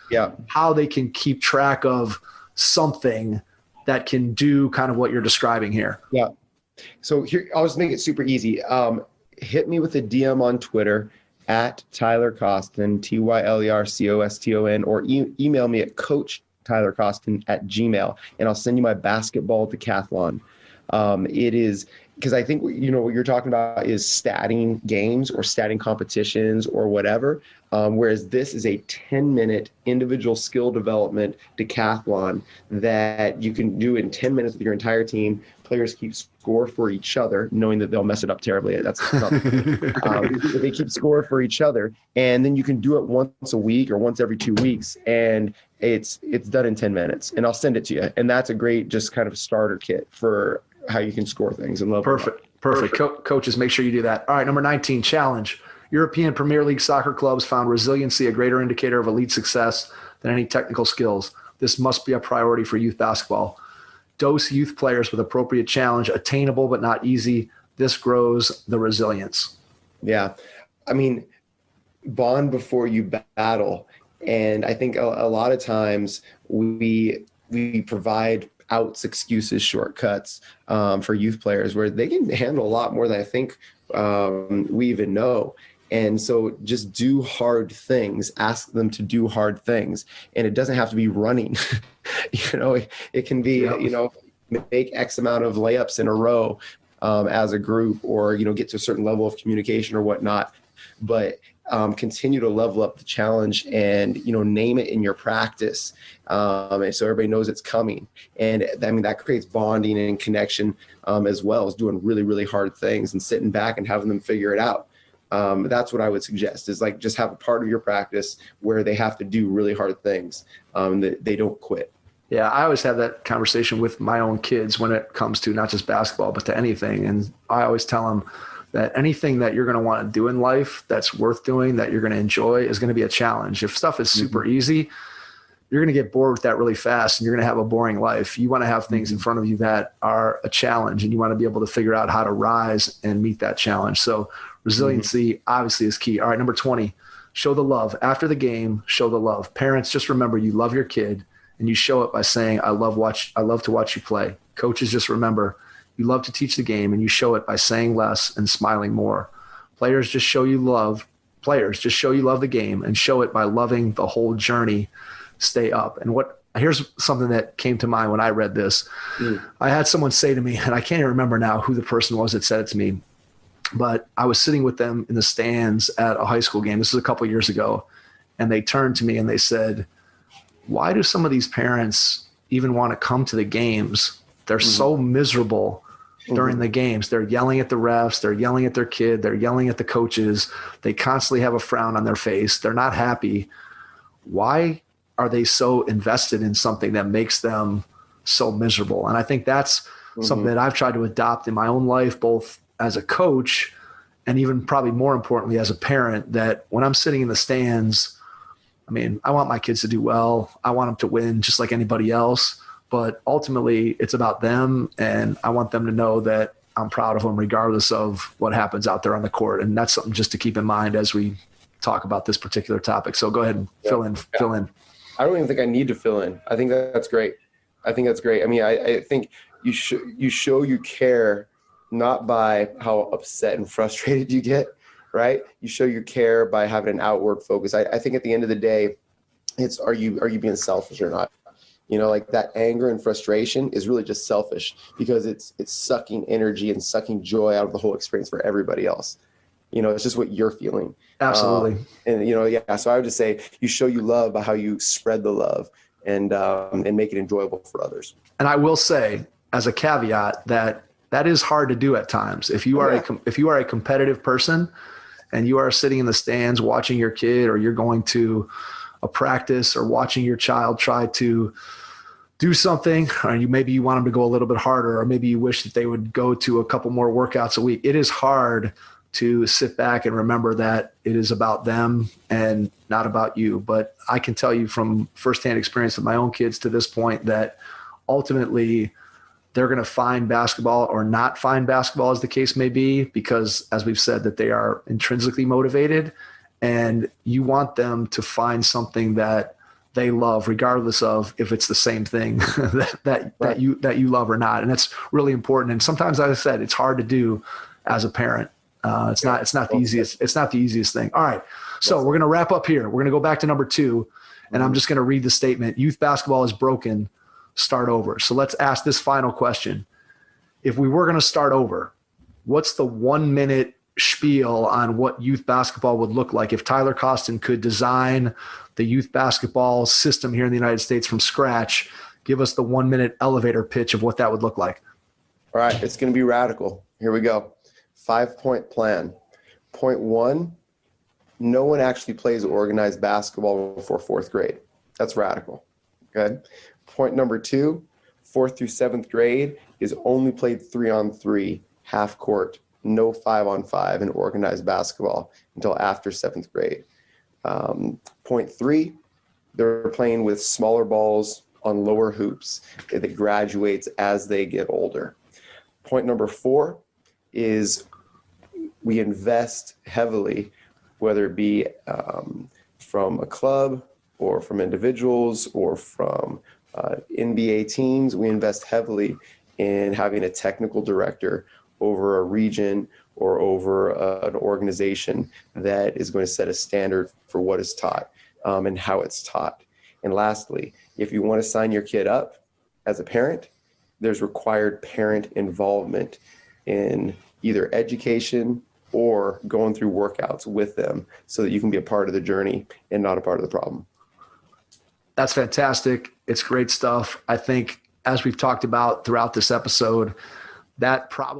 how they can keep track of something that can do kind of what you're describing here? Yeah. So here, I'll just make it super easy. Hit me with a DM on Twitter at Tyler Coston, TYLERCOSTON, or email me at coachtylercoston@gmail.com, and I'll send you my basketball decathlon. It is, because I think, what you're talking about is statting games or statting competitions or whatever. Whereas this is a 10-minute individual skill development decathlon that you can do in 10 minutes with your entire team. Players keep score for each other, knowing that they'll mess it up terribly. That's not, they keep score for each other, and then you can do it once a week or once every 2 weeks, and it's done in 10 minutes. And I'll send it to you. And that's a great just kind of starter kit for how you can score things and level. Perfect. Coaches, make sure you do that. All right, number 19, challenge. European Premier League soccer clubs found resiliency a greater indicator of elite success than any technical skills. This must be a priority for youth basketball. Dose youth players with appropriate challenge, attainable but not easy. This grows the resilience. Yeah. I mean, bond before you battle. And I think a lot of times we provide outs, excuses, shortcuts for youth players where they can handle a lot more than I think we even know. And so just do hard things, ask them to do hard things. And it doesn't have to be running. It can be, make X amount of layups in a row as a group, or, get to a certain level of communication or whatnot. But continue to level up the challenge and, name it in your practice. And so everybody knows it's coming. And that creates bonding and connection as well as doing really, really hard things and sitting back and having them figure it out. That's what I would suggest, is like, just have a part of your practice where they have to do really hard things, that they don't quit. Yeah, I always have that conversation with my own kids when it comes to not just basketball, but to anything. And I always tell them that anything that you're going to want to do in life that's worth doing, that you're going to enjoy, is going to be a challenge. If stuff is super easy, you're going to get bored with that really fast and you're going to have a boring life. You want to have things in front of you that are a challenge, and you want to be able to figure out how to rise and meet that challenge. So resiliency obviously is key. All right, number 20, show the love. After the game, show the love. Parents, just remember you love your kid, and you show it by saying, I love to watch you play. Coaches, just remember you love to teach the game, and you show it by saying less and smiling more. Players, just show you love the game, and show it by loving the whole journey. Stay up. And here's something that came to mind when I read this. I had someone say to me, and I can't even remember now who the person was that said it to me, but I was sitting with them in the stands at a high school game. This was a couple of years ago. And they turned to me and they said, why do some of these parents even want to come to the games? They're so miserable during the games. They're yelling at the refs. They're yelling at their kid. They're yelling at the coaches. They constantly have a frown on their face. They're not happy. Why are they so invested in something that makes them so miserable? And I think that's something that I've tried to adopt in my own life, both as a coach and even probably more importantly as a parent, that when I'm sitting in the stands, I mean, I want my kids to do well. I want them to win just like anybody else, but ultimately it's about them. And I want them to know that I'm proud of them regardless of what happens out there on the court. And that's something just to keep in mind as we talk about this particular topic. So go ahead and fill in. I don't even think I need to fill in. I think that's great. I mean, I think you show you care, not by how upset and frustrated you get, right? You show you care by having an outward focus. I think at the end of the day, it's, are you being selfish or not? Like that anger and frustration is really just selfish, because it's sucking energy and sucking joy out of the whole experience for everybody else. It's just what you're feeling. Absolutely. So I would just say you show you love by how you spread the love and make it enjoyable for others. And I will say, as a caveat, that is hard to do at times. If you are a competitive person and you are sitting in the stands watching your kid, or you're going to a practice or watching your child try to do something, or maybe you want them to go a little bit harder, or maybe you wish that they would go to a couple more workouts a week. It is hard to sit back and remember that it is about them and not about you. But I can tell you from firsthand experience with my own kids to this point that ultimately they're going to find basketball or not find basketball, as the case may be, because as we've said, that they are intrinsically motivated, and you want them to find something that they love, regardless of if it's the same thing that you love or not. And that's really important. And sometimes, as I said, it's hard to do as a parent. It's not the easiest thing. All right. So we're going to wrap up here. We're going to go back to number 2, and I'm just going to read the statement. Youth basketball is broken. Start over. So let's ask this final question. If we were going to start over, what's the 1-minute spiel on what youth basketball would look like if Tyler Coston could design the youth basketball system here in the United States from scratch? Give us the 1-minute elevator pitch of what that would look like. All right. It's going to be radical. Here we go. 5-point plan. Point 1, no one actually plays organized basketball before 4th grade. That's radical. Okay. Point number 2, 4th through 7th grade is only played 3-on-3, half court, no 5-on-5 in organized basketball until after 7th grade. Point 3, they're playing with smaller balls, on lower hoops that graduates as they get older. Point number 4 is we invest heavily, whether it be from a club or from individuals or from NBA teams. We invest heavily in having a technical director over a region or over an organization that is going to set a standard for what is taught and how it's taught. And lastly, if you want to sign your kid up as a parent, there's required parent involvement in either education or going through workouts with them so that you can be a part of the journey and not a part of the problem. That's fantastic. It's great stuff. I think, as we've talked about throughout this episode, that probably